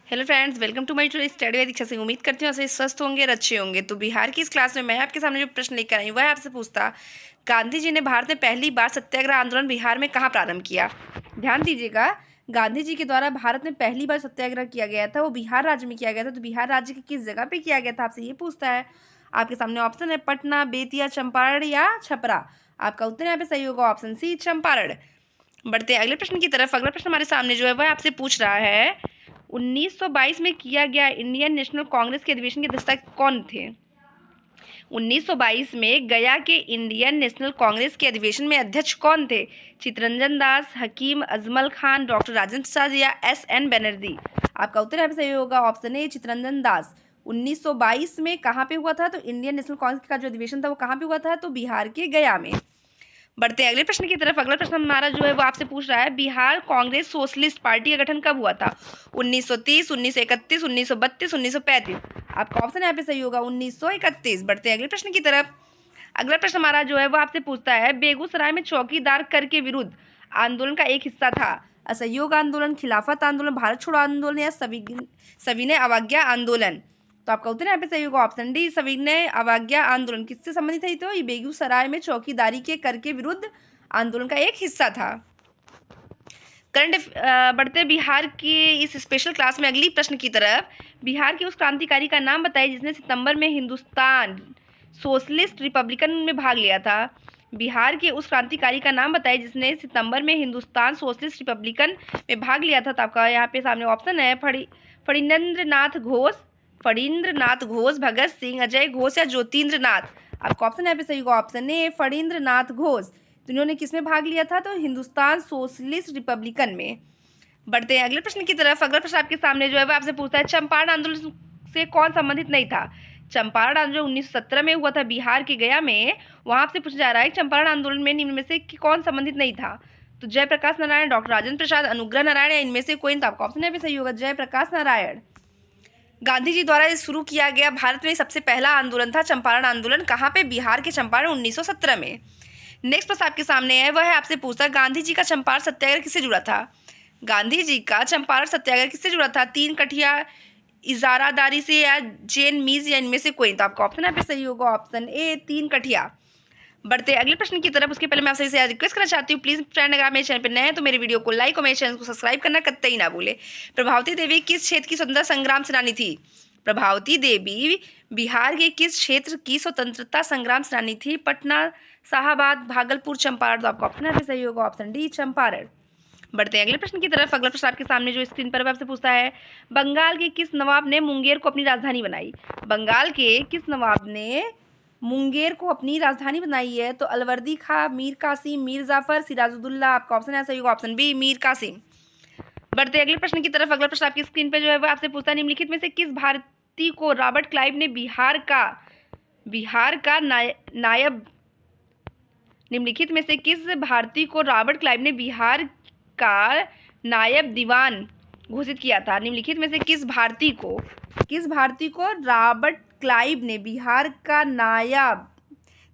Hello friends, welcome to my to study with Diksha Singh. उम्मीद करती हूँ आप सभी स्वस्थ होंगे और अच्छे होंगे। तो बिहार की इस क्लास में मैं आपके सामने जो प्रश्न लेकर आई हूँ वह आपसे पूछता, गांधी जी ने भारत में पहली बार सत्याग्रह आंदोलन बिहार में कहाँ प्रारंभ किया। ध्यान दीजिएगा, गांधी जी के द्वारा भारत में पहली बार सत्याग्रह किया गया था वो बिहार राज्य में किया गया था। तो बिहार राज्य की किस जगह पे किया गया था, आपसे ये पूछता है। आपके सामने ऑप्शन है पटना, बेतिया, चंपारण या छपरा। आपका उत्तर यहाँ पे सही होगा ऑप्शन सी, चंपारण। बढ़ते हैं अगले प्रश्न की तरफ। अगला प्रश्न हमारे सामने जो है वह आपसे पूछ रहा है, 1922 में किया गया इंडियन नेशनल कांग्रेस के अधिवेशन के अध्यक्ष कौन थे। 1922 में गया के इंडियन नेशनल कांग्रेस के अधिवेशन में अध्यक्ष कौन थे। चित्तरंजन दास, हकीम अजमल खान, डॉक्टर राजेंद्र प्रसाद या एस.एन. बनर्जी। आपका उत्तर यहाँ पे सही होगा ऑप्शन ए, चित्तरंजन दास। 1922 में कहाँ पे हुआ था, तो इंडियन नेशनल कांग्रेस का जो अधिवेशन था वो कहाँ पे हुआ था, तो बिहार के गया में। बढ़ते हैं अगले प्रश्न की तरफ। अगला प्रश्न हमारा जो है वो आपसे पूछ रहा है, बिहार कांग्रेस सोशलिस्ट पार्टी का गठन कब हुआ था। 1930, 1931, 1932, 1935। आपका ऑप्शन यहाँ पे सही होगा 1931। बढ़ते हैं अगले प्रश्न की तरफ। अगला प्रश्न हमारा जो है वो आपसे पूछता है, बेगूसराय में चौकीदार कर के विरुद्ध आंदोलन का एक हिस्सा था। असहयोग आंदोलन, खिलाफत आंदोलन, भारत छोड़ो आंदोलन या सविनय अवज्ञा आंदोलन। तो आपका उत्तर यहाँ पे सही होगा ऑप्शन डी, सविनय अवज्ञा आंदोलन। किससे संबंधित है, तो ये बेगूसराय में चौकीदारी के कर के विरुद्ध आंदोलन का एक हिस्सा था। करंट बढ़ते बिहार की इस स्पेशल क्लास में अगली प्रश्न की तरफ। बिहार के उस क्रांतिकारी का नाम बताइए जिसने सितंबर में हिंदुस्तान सोशलिस्ट रिपब्लिकन में भाग लिया था। बिहार के उस क्रांतिकारी का नाम बताइए जिसने सितंबर में हिंदुस्तान सोशलिस्ट रिपब्लिकन में भाग लिया था। तो आपका यहाँ पे सामने ऑप्शन है फणींद्र नाथ घोष, भगत सिंह, अजय घोष या ज्योतिन्द्र नाथ। आपका ऑप्शन यहाँ पे सही होगा ऑप्शन ए, फणींद्र नाथ घोष। तो इन्होंने किस में भाग लिया था, तो हिंदुस्तान सोशलिस्ट रिपब्लिकन में। बढ़ते हैं अगले प्रश्न की तरफ। अगला प्रश्न आपके सामने जो है वो आपसे पूछता है, चंपारण आंदोलन से कौन संबंधित नहीं था। चंपारण आंदोलन 1917 में हुआ था बिहार के गया में। वहां आपसे पूछा जा रहा है चंपारण आंदोलन में निम्न में से कौन संबंधित नहीं था। तो जयप्रकाश नारायण, डॉक्टर राजेंद्र प्रसाद, अनुग्रह नारायण या इनमें से कोई। आपका ऑप्शन भी सही होगा जयप्रकाश नारायण। गांधी जी द्वारा शुरू किया गया भारत में सबसे पहला आंदोलन था चंपारण आंदोलन। कहाँ पे, बिहार के चंपारण, 1917 में। नेक्स्ट प्रश्न आपके सामने है, वह है आपसे पूछता, गांधी जी का चंपारण सत्याग्रह किससे जुड़ा था। गांधी जी का चंपारण सत्याग्रह किससे जुड़ा था, तीन कठिया इजारादारी से या जैन मीज या इनमें से कोई। तो आपका ऑप्शन यहाँ पे सही होगा ऑप्शन ए, तीन कठिया। बढ़ते अगले प्रश्न की तरफ। उसके पहले मैं आपसे रिक्वेस्ट करना चाहती हूँ, प्लीज़ फ्रेंड अगर आप मेरे चैनल पर नए हैं तो मेरे वीडियो को लाइक और मेरे चैनल को सब्सक्राइब करना कतई ना भूले। प्रभावती देवी किस क्षेत्र की स्वतंत्रता संग्राम सेनानी थी। प्रभावती देवी बिहार के किस क्षेत्र की स्वतंत्रता संग्राम सेनानी थी। पटना, शाहाबाद, भागलपुर, चंपारण। तो आपका ऑप्शन यहाँ पे सही होगा ऑप्शन डी, चंपारण। बढ़ते हैं अगले प्रश्न की तरफ। अगला प्रश्न आपके सामने जो स्क्रीन पर आपसे पूछता है, बंगाल के किस नवाब ने मुंगेर को अपनी राजधानी बनाई। बंगाल के किस नवाब ने मुंगेर को अपनी राजधानी बनाई है। तो अलवर्दी खां, मीर कासिम, मीर जाफर, सिराजुद्दौला। आपका ऑप्शन सही होगा ऑप्शन बी, मीर कासिम। बढ़ते अगले प्रश्न की तरफ। अगला प्रश्न आपकी स्क्रीन पर जो है वो आपसे पूछता है, निम्नलिखित में से किस भारतीय को रॉबर्ट क्लाइव ने नायब निम्नलिखित में से किस भारतीय को रॉबर्ट क्लाइव ने बिहार का नायब दीवान घोषित किया था। निम्नलिखित में से किस भारतीय को रॉबर्ट क्लाइव ने बिहार का नायब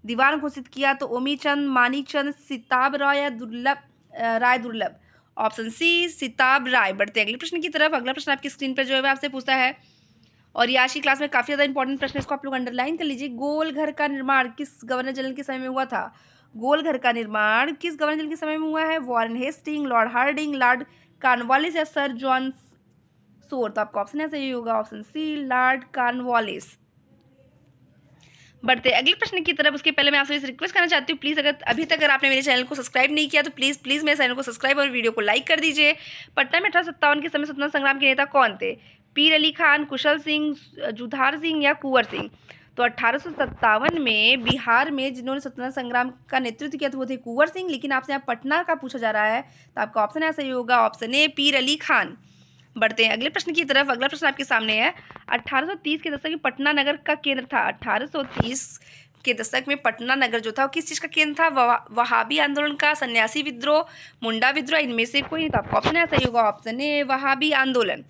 दीवान घोषित किया। तो ओमीचंद, मानीचंद, सिताब राय या दुर्लभ। ऑप्शन सी, सिताब राय। बढ़ते अगले प्रश्न की तरफ। अगला प्रश्न आपकी स्क्रीन पर जो है आपसे पूछता है, और ये आज की क्लास में काफ़ी ज़्यादा इंपॉर्टेंट प्रश्न है, इसको आप लोग अंडरलाइन कर लीजिए। गोल घर का निर्माण किस गवर्नर जनरल के समय में हुआ था। गोल घर का निर्माण किस गवर्नर जनरल के समय में हुआ है। Warren Hasting, Lord Harding, Lord Cornwallis या सर जॉन सोर। तो आपका ऑप्शन ऐसा ही होगा ऑप्शन सी, लॉर्ड कॉर्नवालिस। बढ़ते अगले प्रश्न की तरफ। उसके पहले मैं आपसे रिक्वेस्ट करना चाहती हूँ, प्लीज़ अभी तक अगर आपने मेरे चैनल को सब्सक्राइब नहीं किया तो प्लीज़ मेरे चैनल को सब्सक्राइब और वीडियो को लाइक कर दीजिए। पटना में 1857 के समय स्वतंत्रता संग्राम के नेता कौन थे। पीर अली खान, कुशल सिंह, जुधार सिंह या कुंवर सिंह। तो 1857 में बिहार में जिन्होंने स्वतंत्रता संग्राम का नेतृत्व किया था वो थे कुंवर सिंह। लेकिन आपसे यहाँ पटना का पूछा जा रहा है तो आपका ऑप्शन ऐसा ही होगा ऑप्शन ए, पीर अली खान। बढ़ते हैं अगले प्रश्न की तरफ। अगला प्रश्न आपके सामने है, 1830 के दशक में पटना नगर का केंद्र था। 1830 के दशक में पटना नगर जो था वो किस चीज़ का केंद्र था। वहाबी आंदोलन का, सन्यासी विद्रोह, मुंडा विद्रोह, इनमें से कोई। तो आपका ऑप्शन ऐसा ही होगा ऑप्शन ए, वहाबी आंदोलन।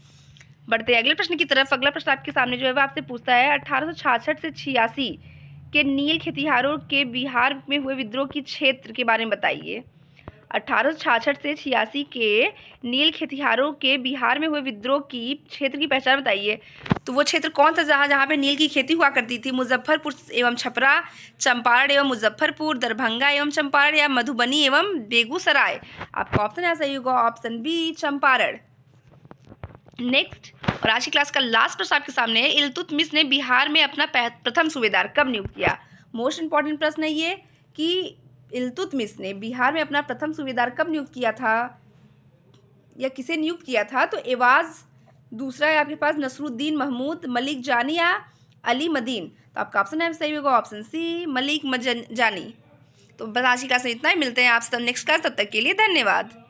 बढ़ते अगले प्रश्न की तरफ। अगला प्रश्न आपके सामने जो है वो आपसे पूछता है, 1866 से 86 के नील खेतिहारों के बिहार में हुए विद्रोह की क्षेत्र के बारे में बताइए। 1866 से 86 के नील खेतिहरों के बिहार में हुए विद्रोह की क्षेत्र की पहचान बताइए। तो वो क्षेत्र कौन था जहाँ जहाँ पे नील की खेती हुआ करती थी? मुजफ्फरपुर एवं छपरा, चंपारण एवं मुजफ्फरपुर, दरभंगा एवं चंपारण, या मधुबनी एवं बेगूसराय। आपका ऑप्शन यहाँ सही होगा ऑप्शन बी चंपारण। नेक्स्ट, और आज की क्लास का लास्ट प्रश्न आपके सामने है, इल्तुतमिश ने बिहार में अपना प्रथम सूबेदार कब नियुक्त किया? मोस्ट इंपॉर्टेंट प्रश्न है ये कि इल्तुतमिश ने बिहार में अपना प्रथम सूबेदार कब नियुक्त किया था या किसे नियुक्त किया था? तो एवाज, दूसरा है आपके पास नसरुद्दीन महमूद, मलिक जानी या अली मदीन। तो आपका ऑप्शन है सही होगा ऑप्शन सी मलिक जानी। तो बस आज की क्लास में इतना ही, मिलते हैं आपसे नेक्स्ट क्लास, तब तक के लिए धन्यवाद।